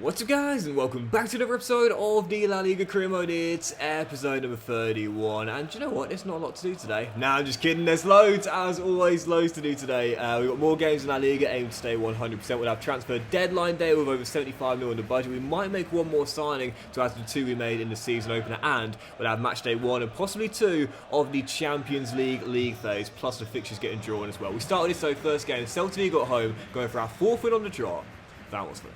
What's up guys, and welcome back to another episode of the La Liga career mode. It's episode number 31, and do you know what, there's not a lot to do today. Nah, I'm just kidding, there's loads, as always, loads to do today. We've got more games in La Liga, aim to stay 100%. We'll have transfer deadline day with over 75 million on the budget. We might make one more signing to add to the two we made in the season opener, and we'll have match day 1 and possibly 2 of the Champions League phase, plus the fixtures getting drawn as well. We started this though, first game, Celta Vigo at home, going for our 4th win on the trot. That was fun.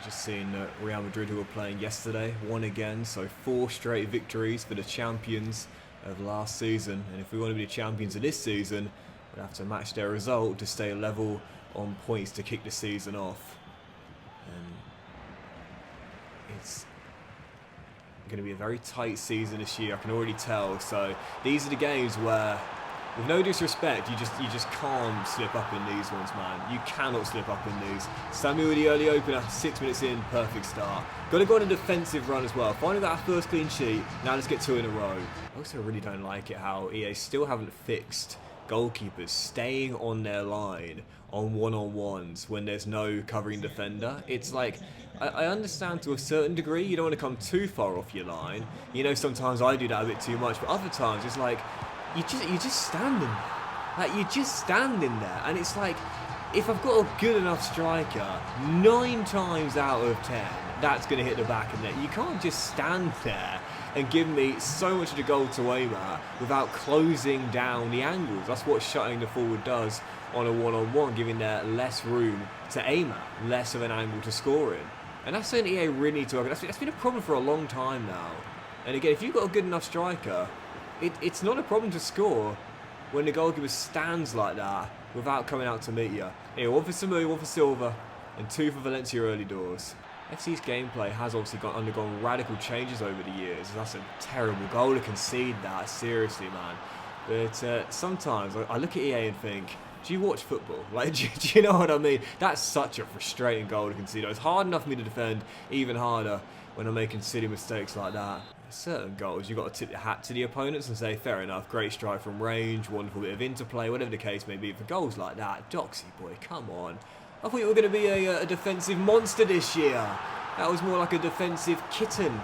Just seen Real Madrid, who were playing yesterday, won again, so 4 straight victories for the champions of last season. And if we want to be the champions of this season, we'll have to match their result to stay level on points to kick the season off. And it's going to be a very tight season this year, I can already tell. So these are the games where, with no disrespect, you just can't slip up in these ones, man. You cannot slip up in these. Samuel, the early opener, 6 minutes in, perfect start. Got to go on a defensive run as well. Finally got our first clean sheet. Now let's get 2 in a row. I also really don't like it how EA still haven't fixed goalkeepers staying on their line on one-on-ones when there's no covering defender. It's like, I understand to a certain degree, you don't want to come too far off your line. You know, sometimes I do that a bit too much, but other times it's like, you're just standing there. Like, you're just standing there. And it's like, if I've got a good enough striker, 9 times out of 10, that's going to hit the back of the net. You can't just stand there and give me so much of the goal to aim at without closing down the angles. That's what shutting the forward does on a one-on-one, giving there less room to aim at, less of an angle to score in. And that's something EA really need to work on. That's been a problem for a long time now. And again, if you've got a good enough striker, it's not a problem to score when the goalkeeper stands like that without coming out to meet you. Here, 1 for Samu, 1 for Silva, and 2 for Valencia early doors. FC's gameplay has obviously undergone radical changes over the years. That's a terrible goal to concede that, seriously, man. But sometimes I look at EA and think, do you watch football? Like, do you know what I mean? That's such a frustrating goal to concede. It's hard enough for me to defend, even harder when I'm making silly mistakes like that. Certain goals, you've got to tip your hat to the opponents and say, fair enough, great strike from range, wonderful bit of interplay, whatever the case may be. For goals like that, Doxy boy, come on. I thought you were going to be a defensive monster this year. That was more like a defensive kitten.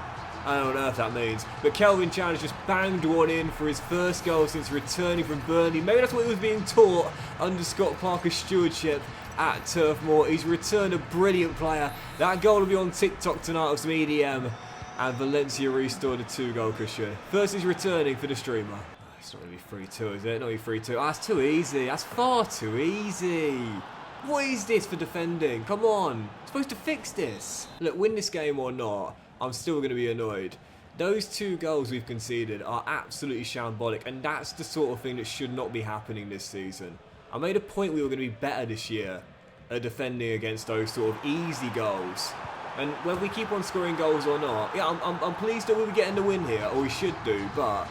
I don't know if that means. But Kelvin Chandler just banged one in for his first goal since returning from Burnley. Maybe that's what he was being taught under Scott Parker's stewardship at Turf Moor. He's returned a brilliant player. That goal will be on TikTok tonight with some EDM. And Valencia restored a 2-goal cushion. First he's returning for the streamer. It's not going to be 3-2, is it? Not going to be 3-2. Oh, that's too easy. That's far too easy. What is this for defending? Come on. I'm supposed to fix this. Look, win this game or not, I'm still going to be annoyed. Those 2 goals we've conceded are absolutely shambolic, and that's the sort of thing that should not be happening this season. I made a point we were going to be better this year at defending against those sort of easy goals. And whether we keep on scoring goals or not, yeah, I'm pleased that we'll be getting the win here, or we should do, but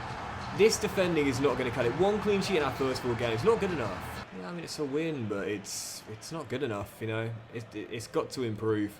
this defending is not going to cut it. 1 clean sheet in our first 4 games, not good enough. Yeah, I mean, it's a win, but it's not good enough, you know. It's got to improve.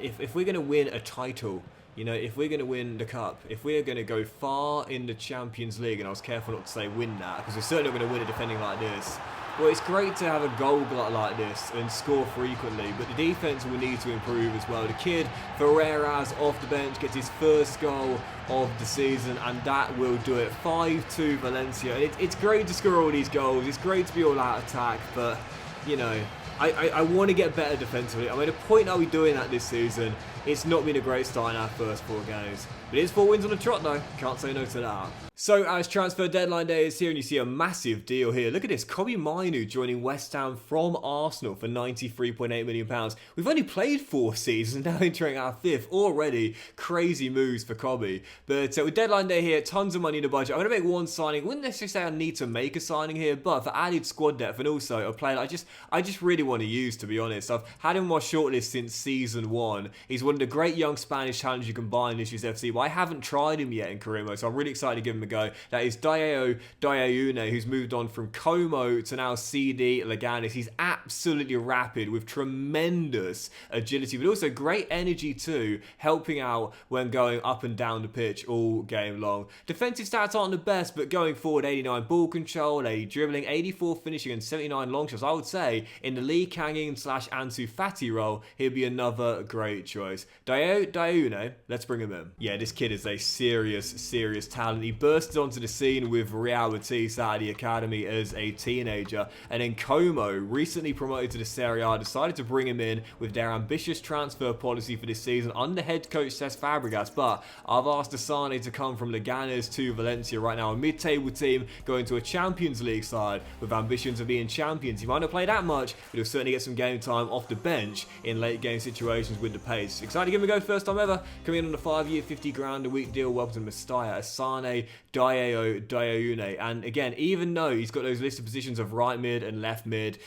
If we're going to win a title, you know, if we're going to win the cup, if we're going to go far in the Champions League, and I was careful not to say win that, because we're certainly not going to win it defending like this. Well, it's great to have a goal like this and score frequently, but the defence will need to improve as well. The kid, Ferreras, off the bench, gets his first goal of the season, and that will do it. 5-2 Valencia. It's great to score all these goals. It's great to be all out attack, but, you know, I want to get better defensively. I made a point I'll be doing that this season. It's not been a great start in our first 4 games. But it is 4 wins on the trot though. Can't say no to that. So as transfer deadline day is here, and you see a massive deal here. Look at this, Kobbie Mainoo joining West Ham from Arsenal for £93.8 million. We've only played 4 seasons, now entering our 5th already. Crazy moves for Kobbie. But with deadline day here, tons of money in the budget. I'm going to make one signing. Wouldn't necessarily say I need to make a signing here, but for added squad depth and also a player that I just really want to use, to be honest. I've had him on my shortlist since season 1. He's one of the great young Spanish talents you can buy in this year's FC, but I haven't tried him yet in career mode, so I'm really excited to give him a ago. That is Diao Diaune, who's moved on from Como to now CD Leganes. He's absolutely rapid with tremendous agility, but also great energy too, helping out when going up and down the pitch all game long. Defensive stats aren't the best, but going forward, 89 ball control, 80 dribbling, 84 finishing, and 79 long shots. I would say in the Lee Kang-in / Ansu Fati role, he'd be another great choice. Diaune, let's bring him in. Yeah, this kid is a serious talent. He bursted onto the scene with Real Sociedad out of the academy as a teenager, and then Como, recently promoted to the Serie A, decided to bring him in with their ambitious transfer policy for this season under head coach Cesc Fabregas. But I've asked Asane to come from Leganes to Valencia right now, a mid-table team going to a Champions League side with ambitions of being champions. He might not play that much, but he'll certainly get some game time off the bench in late game situations with the pace. Excited to give him a go, first time ever, coming in on a 5-year, 50 grand a week deal. Welcome to Mestalla, Asane Diaune. And again, even though he's got those listed positions of right mid and left mid,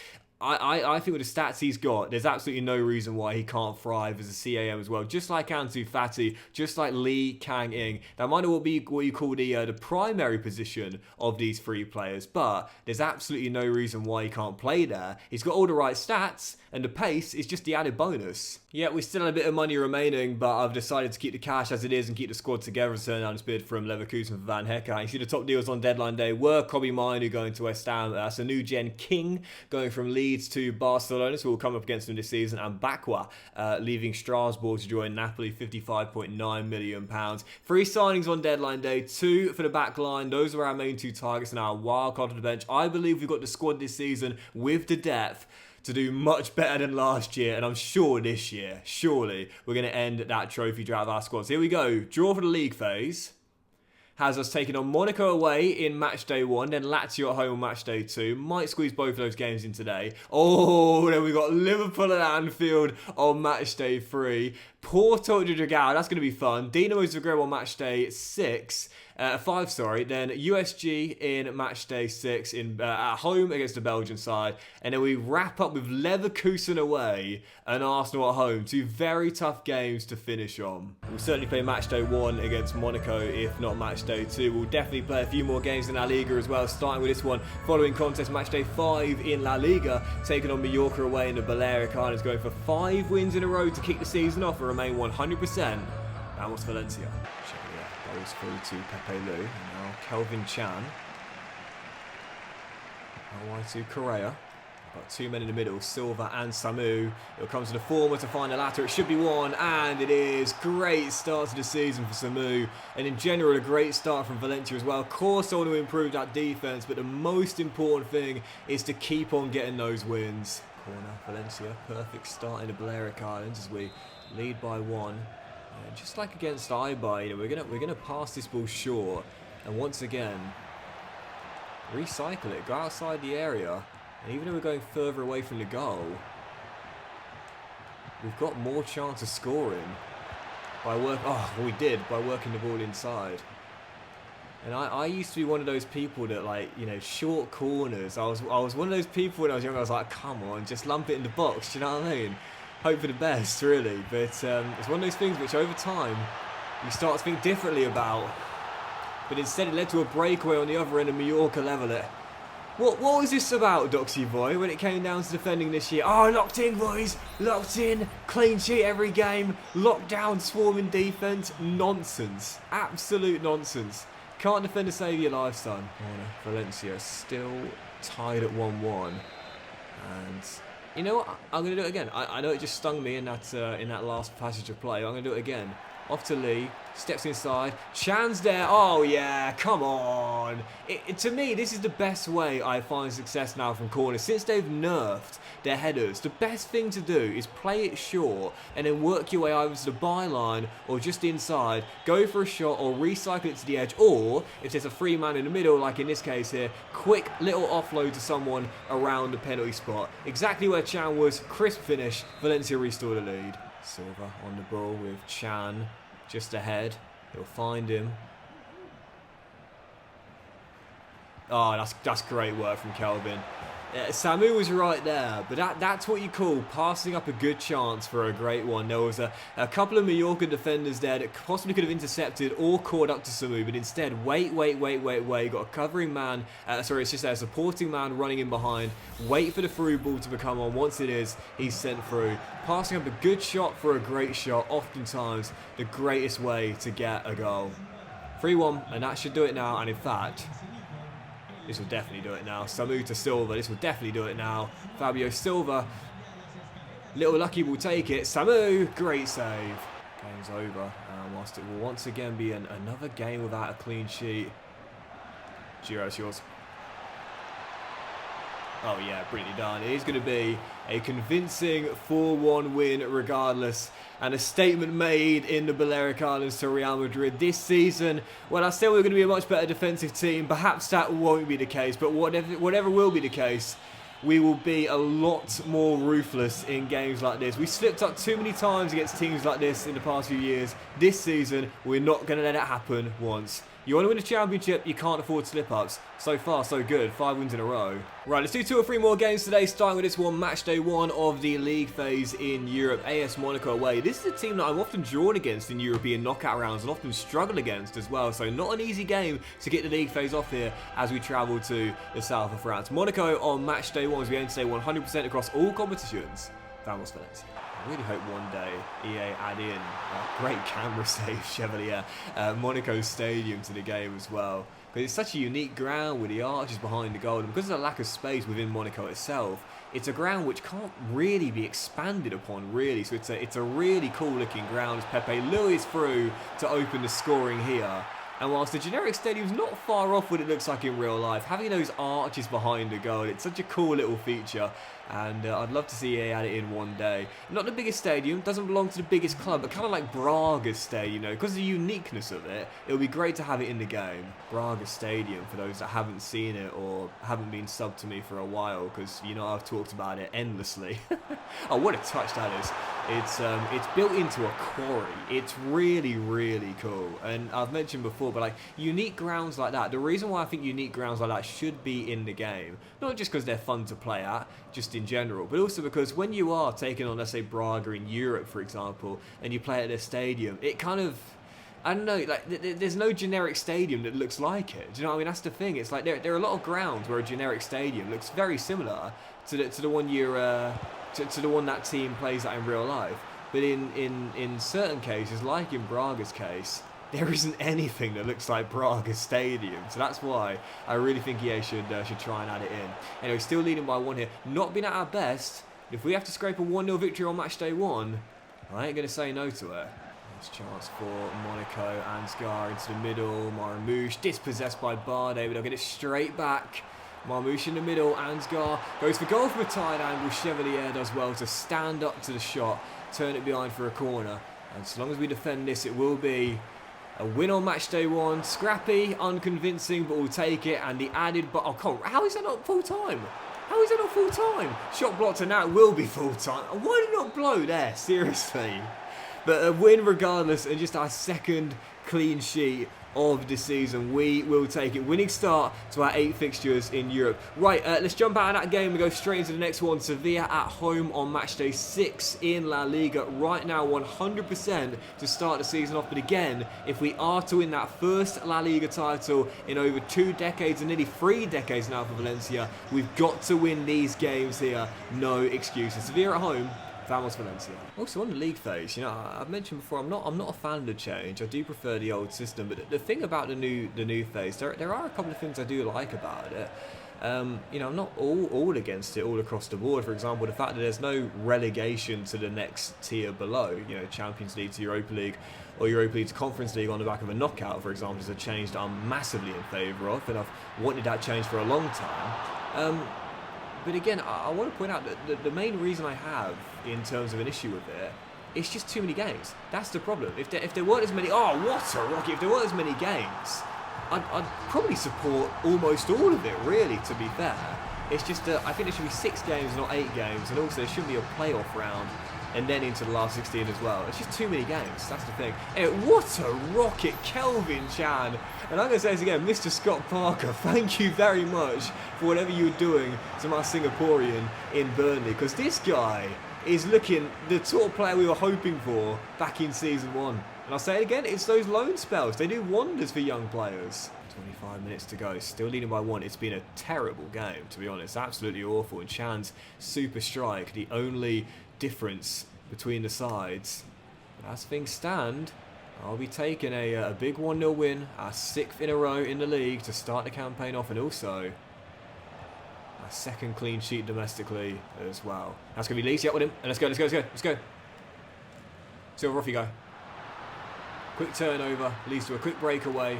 I think with the stats he's got, there's absolutely no reason why he can't thrive as a CAM as well. Just like Ansu Fati, just like Lee Kang-in. That might not be what you call the primary position of these three players, but there's absolutely no reason why he can't play there. He's got all the right stats, and the pace is just the added bonus. Yeah, we still have a bit of money remaining, but I've decided to keep the cash as it is and keep the squad together and turn down this bid from Leverkusen for Van Hecke. You see the top deals on deadline day were Kobbie Mainoo going to West Ham, Sanu Gen King going from Leeds to Barcelona, so we'll come up against him this season, and Bakwa leaving Strasbourg to join Napoli, £55.9 million. 3 signings on deadline day, 2 for the back line. Those are our main 2 targets and our wild card on the bench. I believe we've got the squad this season with the depth to do much better than last year, and I'm sure this year, surely, we're going to end that trophy drought of our squad. So here we go, draw for the league phase. Has us taking on Monaco away in match day 1, then Lazio at home on match day 2. Might squeeze both of those games in today. Oh, then we've got Liverpool at Anfield on match day 3. Porto at Dragao, that's going to be fun. Dinamo Zagreb on match day 5, sorry. Then USG in match day 6 at home against the Belgian side. And then we wrap up with Leverkusen away and Arsenal at home. 2 very tough games to finish on. We'll certainly play match day 1 against Monaco, if not match day 2. We'll definitely play a few more games in La Liga as well, starting with this one following contest match day 5 in La Liga, taking on Mallorca away in the Balearic Islands, going for 5 wins in a row to kick the season off and remain 100%. Vamos Valencia. Goes through to Pepe Lu. Now Kelvin Chan. Away to Correa. Got 2 men in the middle, Silva and Samu. It'll come to the former to find the latter. It should be 1, and it is. Great start to the season for Samu. And in general, a great start from Valencia as well. Of course, I want to improve that defence, but the most important thing is to keep on getting those wins. Corner, Valencia. Perfect start in the Balearic Islands as we lead by 1. Just like against Eibar, you know, we're gonna pass this ball short, and once again recycle it, go outside the area, and even though we're going further away from the goal, we've got more chance of scoring by working the ball inside. And I used to be one of those people that, like, you know, short corners. I was one of those people when I was younger. I was like, come on, just lump it in the box. Do you know what I mean? Hope for the best, really, but it's one of those things which over time you start to think differently about, but instead it led to a breakaway on the other end of Mallorca level it. What was this about, Doxy boy, when it came down to defending this year? Oh, locked in, boys, locked in, clean sheet every game, locked down, swarming defence, nonsense, absolute nonsense. Can't defend to save your life, son. Valencia still tied at 1-1, and you know what? I'm going to do it again. I know it just stung me in that last passage of play. I'm going to do it again. Off to Lee. Steps inside. Chan's there. Oh, yeah. Come on. To me, this is the best way I find success now from corners. Since they've nerfed their headers, the best thing to do is play it short and then work your way either to the byline or just inside. Go for a shot or recycle it to the edge. Or, if there's a free man in the middle, like in this case here, quick little offload to someone around the penalty spot. Exactly where Chan was. Crisp finish. Valencia restore the lead. Silva on the ball with Chan just ahead. He'll find him. Oh, that's great work from Kelvin. Samu was right there, but that's what you call passing up a good chance for a great one. There was a couple of Mallorca defenders there that possibly could have intercepted or caught up to Samu, but instead, wait. Got a covering man, it's just a supporting man running in behind. Wait for the through ball to become on. Once it is, he's sent through. Passing up a good shot for a great shot, oftentimes the greatest way to get a goal. 3-1, and that should do it now, and in fact, this will definitely do it now. Samu to Silva. This will definitely do it now. Fabio Silva. Little Lucky will take it. Samu. Great save. Game's over. Whilst it will once again be another game without a clean sheet. Giro, it's yours. Oh yeah, brilliantly done. It is going to be a convincing 4-1 win regardless. And a statement made in the Balearic Islands to Real Madrid this season. Well, I said we're going to be a much better defensive team. Perhaps that won't be the case. But whatever will be the case, we will be a lot more ruthless in games like this. We slipped up too many times against teams like this in the past few years. This season, we're not going to let it happen once. You want to win a championship, you can't afford slip-ups. So far, so good. 5 wins in a row. Right, let's do 2 or 3 more games today, starting with this one, match day 1 of the league phase in Europe. AS Monaco away. This is a team that I'm often drawn against in European knockout rounds and often struggle against as well. So not an easy game to get the league phase off here as we travel to the south of France. Monaco on match day 1 as we aim to stay 100% across all competitions. Vamos Valencia. I really hope one day EA add in a great camera save, Chevalier, Monaco Stadium to the game as well. Because it's such a unique ground with the arches behind the goal, and because of the lack of space within Monaco itself, it's a ground which can't really be expanded upon, really. So it's a really cool looking ground as Pepe lures through to open the scoring here. And whilst the generic stadium's not far off what it looks like in real life, having those arches behind the goal, it's such a cool little feature. And I'd love to see EA add it in one day. Not the biggest stadium, doesn't belong to the biggest club, but kind of like Braga's stadium, you know, because of the uniqueness of it, it would be great to have it in the game. Braga Stadium, for those that haven't seen it or haven't been subbed to me for a while, because, you know, I've talked about it endlessly. Oh, what a touch that is. It's built into a quarry. It's really, really cool. And I've mentioned before, but like unique grounds like that, the reason why I think unique grounds like that should be in the game, not just because they're fun to play at, just in general, but also because when you are taking on, let's say, Braga in Europe, for example, and you play at their stadium, it kind of, I don't know, like there's no generic stadium that looks like it. Do you know what I mean? That's the thing. It's like there are a lot of grounds where a generic stadium looks very similar to the one to the one that team plays at in real life. But in certain cases, like in Braga's case, there isn't anything that looks like Braga Stadium. So that's why I really think EA should try and add it in. Anyway, still leading by 1 here. Not been at our best. If we have to scrape a 1-0 victory on match day 1, I ain't going to say no to it. Nice chance for Monaco. Ansgar into the middle. Marmouche dispossessed by Barde, but they'll get it straight back. Marmouche in the middle. Ansgar goes for goal from a tight angle. Chevalier does well to stand up to the shot, turn it behind for a corner. And as long as we defend this, it will be a win on match day 1. Scrappy, unconvincing, but we'll take it. And the added, but oh, come on, how is that not full time? How is that not full time? Shot blocked, and now it will be full time. Why did it not blow there? Seriously. But a win regardless, and just our second clean sheet of the season. We will take it. Winning start to our 8 fixtures in Europe. Right, let's jump out of that game and go straight into the next one. Sevilla at home on match day 6 in La Liga. Right now, 100% to start the season off. But again, if we are to win that first La Liga title in over 2 decades and nearly 3 decades now for Valencia, we've got to win these games here. No excuses. Sevilla at home. Vamos Valencia. Also on the league phase, you know, I've mentioned before, I'm not a fan of the change. I do prefer the old system, but the thing about the new phase, there are a couple of things I do like about it. You know, I'm not all against it all across the board. For example, the fact that there's no relegation to the next tier below, you know, Champions League to Europa League or Europa League to Conference League on the back of a knockout, for example, is a change that I'm massively in favour of, and I've wanted that change for a long time. But again, I want to point out that the main reason I have in terms of an issue with it, it's just too many games. That's the problem. If there weren't as many, oh, what a rocket! If there weren't as many games, I'd probably support almost all of it, really, to be fair. It's just that I think there should be 6 games, not 8 games, and also there shouldn't be a playoff round and then into the last 16 as well. It's just too many games, that's the thing. Anyway, what a rocket, Kelvin Chan. And I'm going to say this again, Mr. Scott Parker, thank you very much for whatever you were doing to my Singaporean in Burnley, because this guy is looking the sort of player we were hoping for back in Season 1. And I'll say it again, it's those loan spells. They do wonders for young players. 25 minutes to go, still leading by 1. It's been a terrible game, to be honest. Absolutely awful. And Chan's super strike, the only difference between the sides. But as things stand, I'll be taking a big 1-0 win, our 6th in a row in the league to start the campaign off, and also our 2nd clean sheet domestically as well. That's going to be Leeds. Yeah, with him. And let's go, let's go, let's go, let's go. See how rough you go. Quick turnover, leads to a quick breakaway.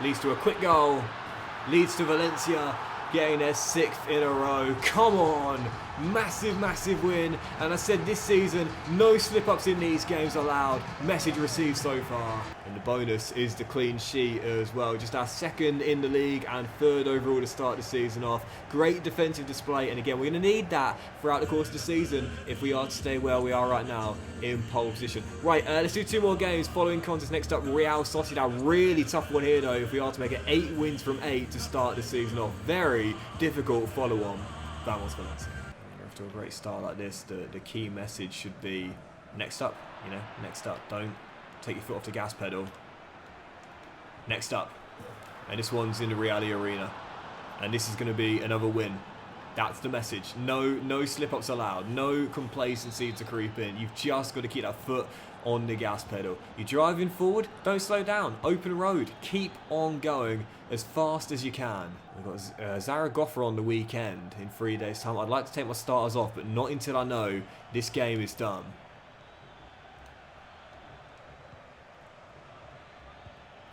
Leads to a quick goal. Leads to Valencia getting their 6th in a row. Come on. Massive, massive win. And I said this season, no slip-ups in these games allowed. Message received so far. And the bonus is the clean sheet as well. Just our 2nd in the league and 3rd overall to start the season off. Great defensive display. And again, we're going to need that throughout the course of the season if we are to stay where we are right now in pole position. Right, let's do 2 more games following contest. Next up, Real Sociedad. Really tough one here though if we are to make it 8 wins from 8 to start the season off. Very difficult follow-on. Vamos Valencia. After a great start like this, the key message should be next up, you know, next up. Don't take your foot off the gas pedal. Next up. And this one's in the Real Arena. And this is going to be another win. That's the message. No slip-ups allowed. No complacency to creep in. You've just got to keep that foot on the gas pedal. You're driving forward, don't slow down. Open road. Keep on going as fast as you can. We've got Zaragoza on the weekend in 3 days' time. I'd like to take my starters off, but not until I know this game is done.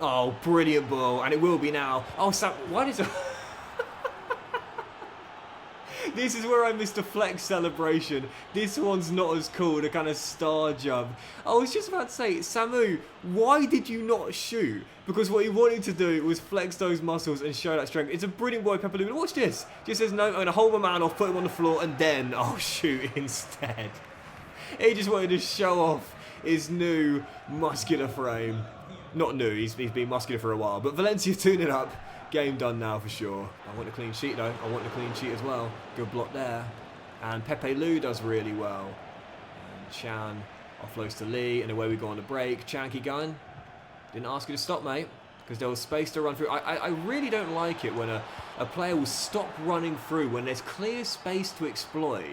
Oh, brilliant ball. And it will be now. Oh, Sam, why did... This is where I missed a flex celebration. This one's not as cool, the kind of star jump. I was just about to say, Samu, why did you not shoot? Because what he wanted to do was flex those muscles and show that strength. It's a brilliant boy, Pepper Lou. Watch this. Just says, no, I'm going to hold my man off, put him on the floor, and then I'll shoot instead. He just wanted to show off his new muscular frame. Not new, he's been muscular for a while. But Valencia tuning it up. Game done now for sure. I want a clean sheet though. I want a clean sheet as well. Good block there. And Pepe Lou does really well. And Chan offloads to Lee. And away we go on the break. Chan, keep going. Didn't ask you to stop, mate. Because there was space to run through. I really don't like it when a player will stop running through when there's clear space to exploit.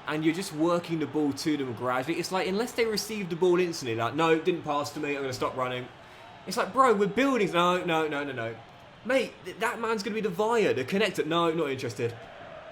And you're just working the ball to them gradually. It's like, unless they receive the ball instantly, like, no, didn't pass to me. I'm going to stop running. It's like, bro, we're building. No. Mate, that man's going to be the via, the connector. No, not interested.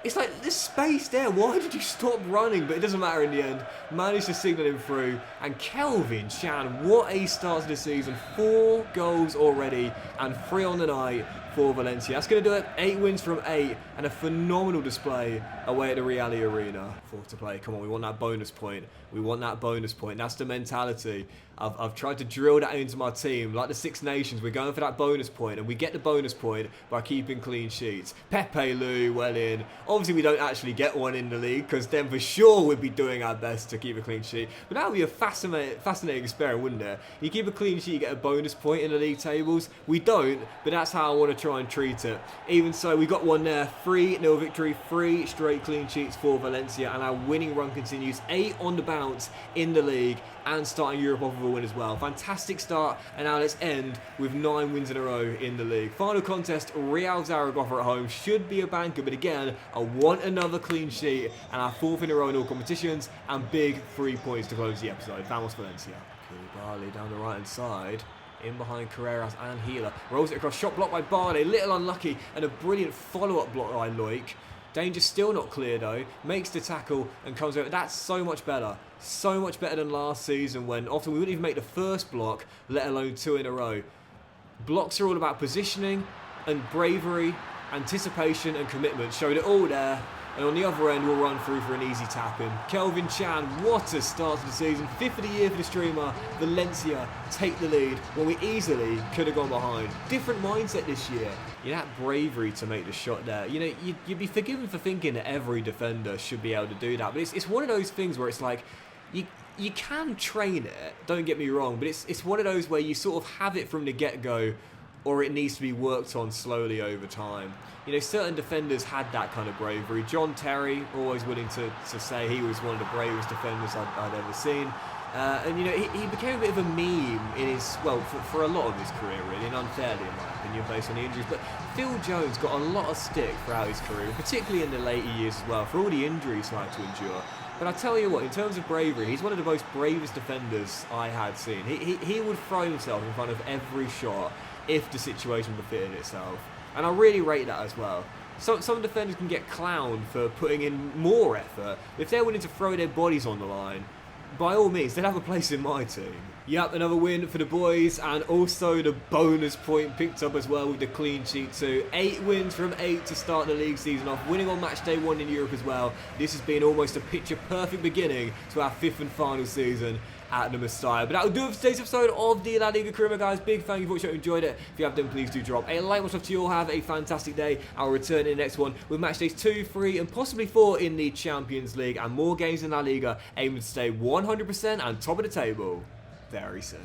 It's like, there's space there. Why did you stop running? But it doesn't matter in the end. Managed to signal him through. And Kelvin Chan, what a start to the season. 4 goals already and 3 on the night for Valencia. That's going to do it. 8 wins from 8 and a phenomenal display away at the Real Arena. 4 to play. Come on, we want that bonus point. We want that bonus point. That's the mentality. I've tried to drill that into my team. Like the Six Nations, we're going for that bonus point, and we get the bonus point by keeping clean sheets. Pepe Lou, well in. Obviously, we don't actually get one in the league, because then for sure we'd be doing our best to keep a clean sheet. But that would be a fascinating experiment, wouldn't it? You keep a clean sheet, you get a bonus point in the league tables. We don't, but that's how I want to try and treat it. Even so, we got one there. 3-0 victory, 3 straight clean sheets for Valencia, and our winning run continues. 8 on the bounce in the league, and starting Europe off with a win as well. Fantastic start, and now let's end with 9 wins in a row in the league. Final contest, Real Zaragoza at home. Should be a banker, but again, I want another clean sheet, and our 4th in a row in all competitions, and big 3 points to close the episode. Vamos Valencia. Koulibaly down the right-hand side. In behind Carreras and Healer. Rolls it across, shot blocked by Barney. Little unlucky, and a brilliant follow-up block by Loic. Danger still not clear though. Makes the tackle and comes over. That's so much better. So much better than last season when often we wouldn't even make the first block, let alone 2 in a row. Blocks are all about positioning and bravery, anticipation and commitment. Showed it all there. And on the other end, we'll run through for an easy tap-in. Kelvin Chan, what a start to the season. 5th of the year for the streamer. Valencia take the lead when we easily could have gone behind. Different mindset this year. You know, that bravery to make the shot there. You know, you'd be forgiven for thinking that every defender should be able to do that. But it's one of those things where it's like, you can train it, don't get me wrong. But it's one of those where you sort of have it from the get-go, or it needs to be worked on slowly over time. You know, certain defenders had that kind of bravery. John Terry, always willing to say he was one of the bravest defenders I'd ever seen. And, you know, he became a bit of a meme in his, well, for a lot of his career, really, and unfairly, in my opinion, based on the injuries. But Phil Jones got a lot of stick throughout his career, particularly in the later years as well, for all the injuries he had to endure. But I tell you what, in terms of bravery, he's one of the most bravest defenders I had seen. He would throw himself in front of every shot if the situation befitted itself. And I really rate that as well. Some defenders can get clowned for putting in more effort. If they're willing to throw their bodies on the line, by all means, they'll have a place in my team. Yep, another win for the boys, and also the bonus point picked up as well with the clean sheet too. 8 wins from 8 to start the league season off, winning on match day 1 in Europe as well. This has been almost a picture-perfect beginning to our 5th and final season at the Messiah. But that'll do it for today's episode of the La Liga career, guys. Big thank you for watching. If you enjoyed it, if you have done, please do drop a like. Much love to you all. Have a fantastic day. I'll return in the next one with match days 2, 3, and possibly 4 in the Champions League, and more games in La Liga, aiming to stay 100% and top of the table very soon.